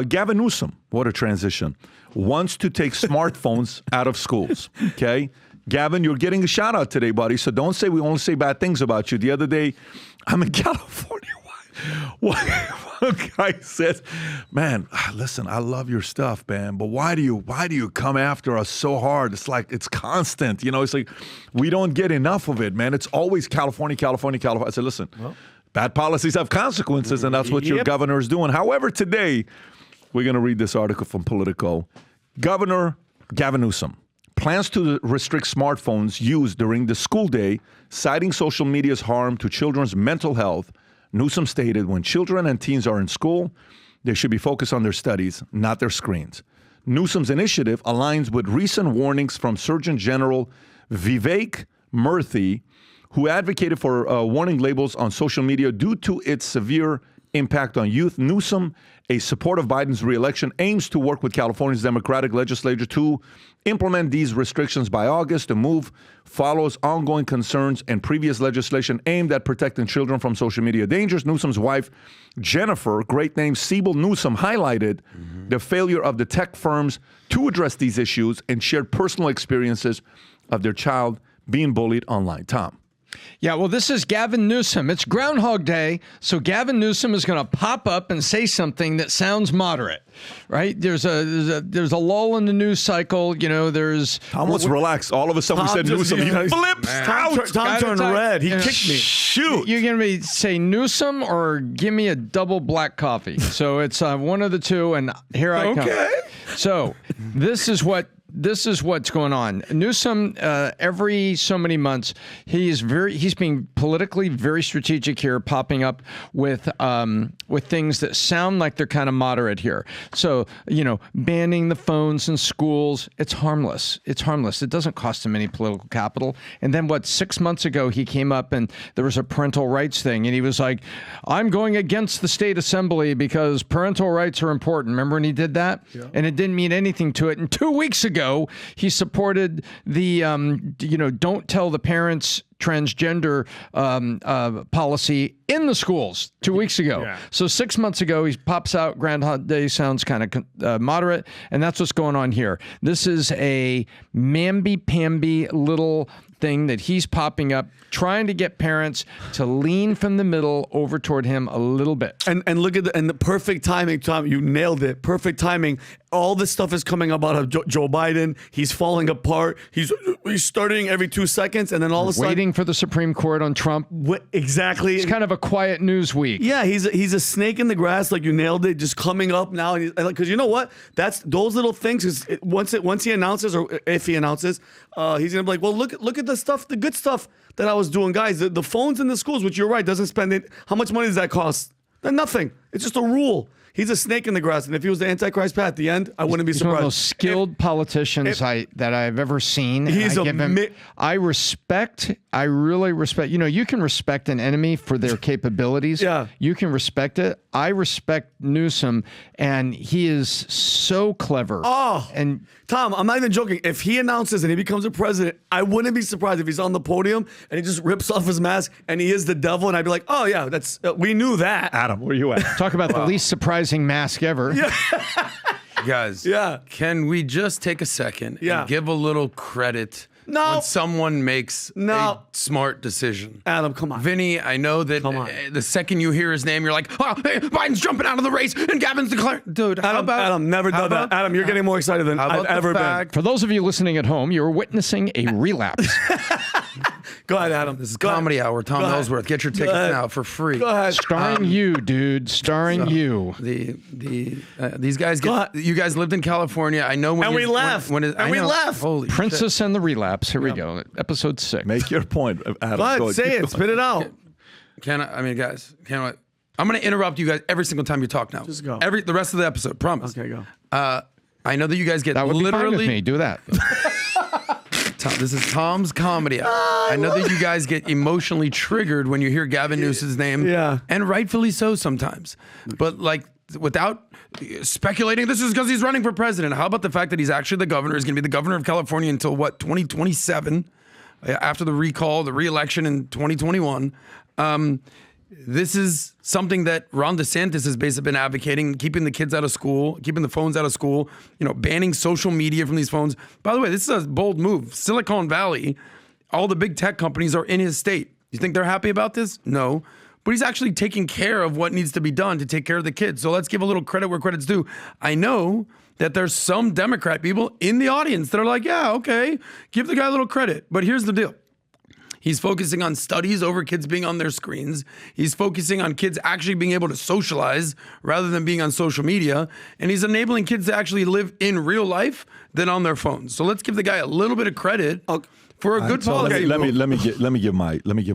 Gavin Newsom, what a transition, wants to take smartphones out of schools, okay? Gavin, you're getting a shout out today, buddy, so don't say we only say bad things about you. The other day, I'm in California. One guy says, man, listen, I love your stuff, man, but why do you come after us so hard? It's like, it's constant. You know, it's like, we don't get enough of it, man. It's always California, California, California. I said, listen, bad policies have consequences, and that's what your governor is doing. However, today, we're going to read this article from Politico. Governor Gavin Newsom plans to restrict smartphones used during the school day, citing social media's harm to children's mental health. Newsom stated when children and teens are in school, they should be focused on their studies, not their screens. Newsom's initiative aligns with recent warnings from Surgeon General Vivek Murthy, who advocated for warning labels on social media due to its severe impact on youth. Newsom, a supporter of Biden's re-election, aims to work with California's Democratic legislature to implement these restrictions by August. The move follows ongoing concerns and previous legislation aimed at protecting children from social media dangers. Newsom's wife, Jennifer, great name Siebel Newsom, highlighted the failure of the tech firms to address these issues and shared personal experiences of their child being bullied online. Tom. Yeah, well, this is Gavin Newsom. It's Groundhog Day, so Gavin Newsom is going to pop up and say something that sounds moderate, right? There's a lull in the news cycle. You know, there's... Tom, let's relax. All of a sudden, we said Newsom. He flips out. Tom turned red. He kicked me. Shoot. You're going to be say Newsom or give me a double black coffee. So it's one of the two, and here I come. So this is what's going on. Newsom, every so many months, he's being politically very strategic here, popping up with things that sound like they're kind of moderate here. So, you know, banning the phones in schools, it's harmless. It's harmless. It doesn't cost him any political capital. And then 6 months ago, he came up and there was a parental rights thing, and he was like, I'm going against the state assembly because parental rights are important. Remember when he did that? Yeah. And it didn't mean anything to it. And 2 weeks ago, he supported the, don't tell the parents transgender policy in the schools 2 weeks ago. Yeah. So 6 months ago, he pops out. Groundhog Day sounds kind of moderate, and that's what's going on here. This is a mamby-pamby little thing that he's popping up, trying to get parents to lean from the middle over toward him a little bit. And look at the perfect timing, Tom. You nailed it. Perfect timing. All this stuff is coming about of Joe Biden. He's falling apart. He's starting every 2 seconds, and then all of a sudden, waiting for the Supreme Court on Trump. Exactly. It's kind of a quiet news week. Yeah, he's a snake in the grass, like you nailed it. Just coming up now, because you know what? That's those little things. Once he announces, or if he announces, he's gonna be like, well, look at the stuff, the good stuff that I was doing, guys. The phones in the schools, which you're right, doesn't spend it. How much money does that cost? Nothing. It's just a rule. He's a snake in the grass, and if he was the Antichrist Pat at the end, I wouldn't be surprised. He's one of the most skilled politicians that I've ever seen. I really respect. You know, you can respect an enemy for their capabilities. Yeah. You can respect it. I respect Newsom, and he is so clever. Oh, and Tom, I'm not even joking. If he announces and he becomes a president, I wouldn't be surprised if he's on the podium and he just rips off his mask and he is the devil, and I'd be like, oh yeah, that's we knew that. Adam, where you at? Talk about the least surprising mask ever. Yeah. Guys, can we just take a second and give a little credit when someone makes a smart decision? Adam, come on. Vinny, I know that the second you hear his name, you're like, oh, hey, Biden's jumping out of the race and Gavin's declaring. Dude, Adam, never done that. Adam, you're getting more excited than I've ever been. For those of you listening at home, you're witnessing a relapse. Go ahead, Adam. This is Comedy Hour. Tom Ellsworth. Get your tickets now for free. Go ahead. Starring you, dude. Starring you. These guys you guys lived in California. I know when we left. We left. Holy Princess and the Relapse. Here we go. Episode 6. Make your point, Adam. Go ahead, say it. Spit it out. Guys, I'm going to interrupt you guys every single time you talk now. Just go. The rest of the episode, promise. Okay, go. I know that you guys get that would literally be fine with me. Do that. This is Tom's Comedy Hour. I know that you guys get emotionally triggered when you hear Gavin Newsom's name. Yeah. And rightfully so sometimes. But without speculating, this is because he's running for president. How about the fact that he's actually the governor? He's going to be the governor of California until 2027, after the recall, the re-election in 2021. This is something that Ron DeSantis has basically been advocating, keeping the kids out of school, keeping the phones out of school, banning social media from these phones. By the way, this is a bold move. Silicon Valley, all the big tech companies are in his state. You think they're happy about this? No. But he's actually taking care of what needs to be done to take care of the kids. So let's give a little credit where credit's due. I know that there's some Democrat people in the audience that are like, yeah, okay, give the guy a little credit. But here's the deal. He's focusing on studies over kids being on their screens. He's focusing on kids actually being able to socialize rather than being on social media. And he's enabling kids to actually live in real life than on their phones. So let's give the guy a little bit of credit for a good policy. Let me give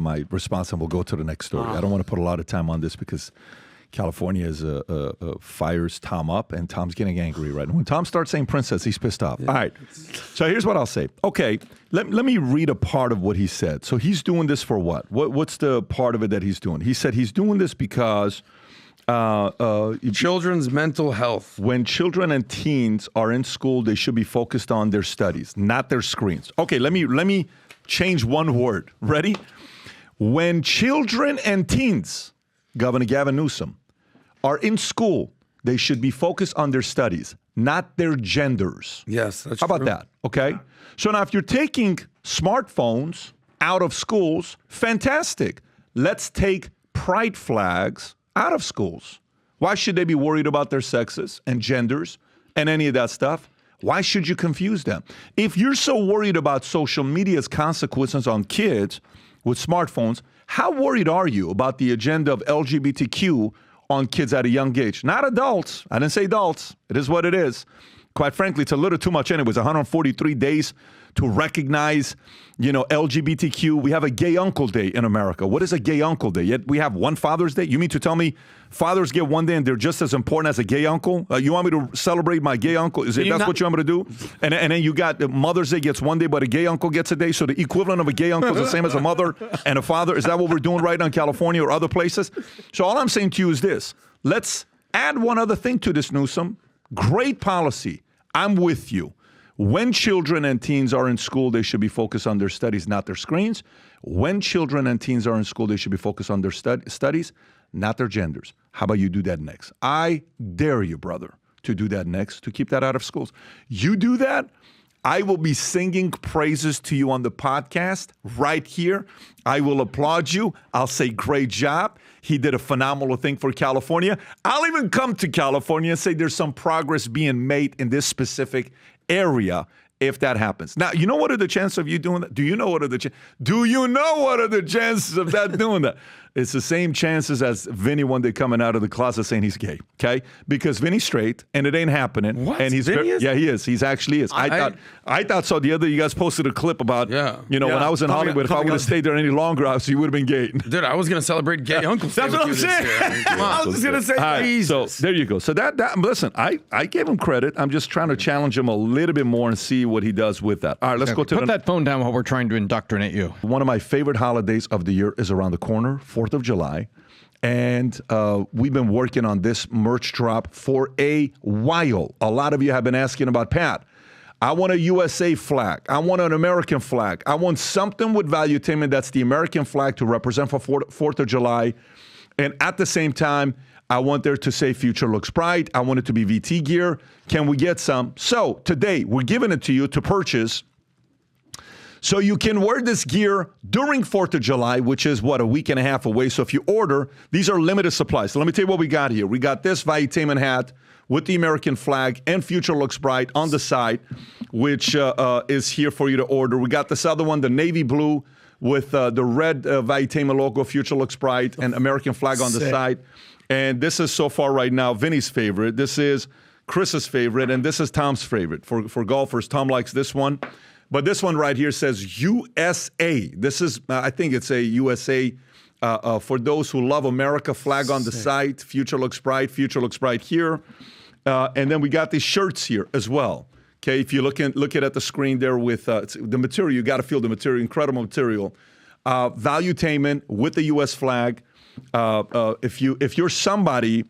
my response, and we'll go to the next story. I don't want to put a lot of time on this because California is fires Tom up, and Tom's getting angry right now. When Tom starts saying princess, he's pissed off. Yeah. All right. So here's what I'll say. Okay, let me read a part of what he said. So he's doing this for what? What's the part of it that he's doing? He said he's doing this because children's mental health. When children and teens are in school, they should be focused on their studies, not their screens. Okay, let me change one word. Ready? When children and teens, Governor Gavin Newsom, are in school, they should be focused on their studies, not their genders. Yes, that's true. How about that? Okay. So now if you're taking smartphones out of schools, fantastic. Let's take pride flags out of schools. Why should they be worried about their sexes and genders and any of that stuff? Why should you confuse them? If you're so worried about social media's consequences on kids with smartphones, how worried are you about the agenda of LGBTQ on kids at a young age? Not adults. I didn't say adults. It is what it is. Quite frankly, it's a little too much anyways. 143 days to recognize, LGBTQ. We have a gay uncle day in America. What is a gay uncle day? Yet we have one Father's Day. You mean to tell me fathers get one day and they're just as important as a gay uncle? You want me to celebrate my gay uncle? What you want me to do? And then you got Mother's Day gets one day, but a gay uncle gets a day. So the equivalent of a gay uncle is the same as a mother and a father. Is that what we're doing right now in California or other places? So all I'm saying to you is this. Let's add one other thing to this, Newsom. Great policy. I'm with you. When children and teens are in school, they should be focused on their studies, not their screens. When children and teens are in school, they should be focused on their studies, not their genders. How about you do that next? I dare you, brother, to do that next, to keep that out of schools. You do that, I will be singing praises to you on the podcast right here. I will applaud you. I'll say, great job. He did a phenomenal thing for California. I'll even come to California and say there's some progress being made in this specific area if that happens. Now, you know what are the chances of you doing that? Do you know what are the chances of that doing that? It's the same chances as Vinny one day coming out of the closet saying he's gay, okay? Because Vinny's straight and it ain't happening. What? And he's Vinny is? Yeah, he is. He's actually is. I thought so. The other you guys posted a clip about, when I was in Hollywood, if I would have stayed there any longer, you would have been gay. Dude, I was going to celebrate gay Uncle. That's what I'm saying. I was just going to say, Jesus. So there you go. So listen, I gave him credit. I'm just trying to challenge him a little bit more and see what he does with that. All right, let's go to Put that phone down while we're trying to indoctrinate you. One of my favorite holidays of the year is around the corner, 4th of July. And we've been working on this merch drop for a while. A lot of you have been asking about, Pat, I want a USA flag. I want an American flag. I want something with Valuetainment that's the American flag to represent for 4th of July. And at the same time, I want there to say Future Looks Bright. I want it to be VT gear. Can we get some? So today, we're giving it to you to purchase. So you can wear this gear during 4th of July, which is, a week and a half away. So if you order, these are limited supplies. So let me tell you what we got here. We got this Valuetainment hat with the American flag and Future Looks Bright on the side, which is here for you to order. We got this other one, the navy blue with the red Valuetainment logo, Future Looks Bright, and American flag on the side. And this is so far right now Vinny's favorite. This is Chris's favorite, and this is Tom's favorite. For golfers, Tom likes this one. But this one right here says USA. This is, I think it's a USA for those who love America flag on the side. Future Looks Bright here. And then we got these shirts here as well. Okay, if you look at the screen there with the material, you got to feel the material, incredible material. Valuetainment with the U.S. flag. If you're somebody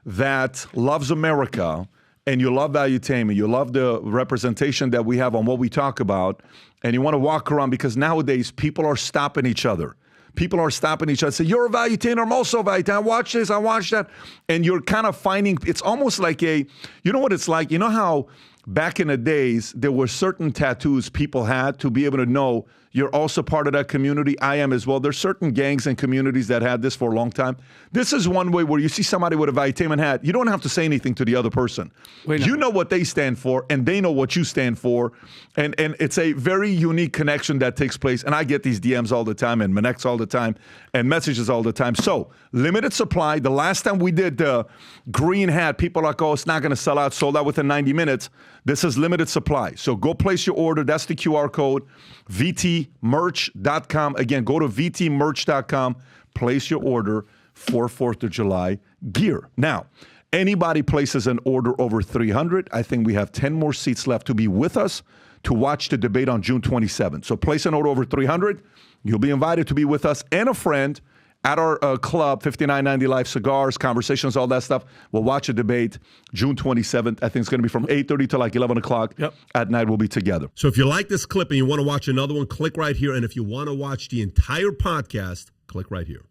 that loves America, and you love Valuetainment, you love the representation that we have on what we talk about, and you want to walk around because nowadays people are stopping each other. People are stopping each other, say, you're a valuetainer, I'm also a valuetainer. I watch this, I watch that. And you're kind of finding, it's almost like you know what it's like? You know how back in the days, there were certain tattoos people had to be able to know you're also part of that community. I am as well. There's certain gangs and communities that had this for a long time. This is one way where you see somebody with a Valuetainment hat, you don't have to say anything to the other person. You know what they stand for, and they know what you stand for. And it's a very unique connection that takes place. And I get these DMs all the time, and Manex all the time, and messages all the time. So, limited supply. The last time we did the green hat, people are like, oh, it's not going to sell out, sold out within 90 minutes. This is limited supply. So go place your order. That's the QR code, vtmerch.com. Again, go to vtmerch.com, place your order for 4th of July gear. Now, anybody places an order over 300, I think we have 10 more seats left to be with us to watch the debate on June 27th. So place an order over 300. You'll be invited to be with us and a friend at our club, 5990 Live Cigars, conversations, all that stuff. We'll watch a debate June 27th. I think it's going to be from 8:30 to like 11 o'clock at night. We'll be together. So if you like this clip and you want to watch another one, click right here. And if you want to watch the entire podcast, click right here.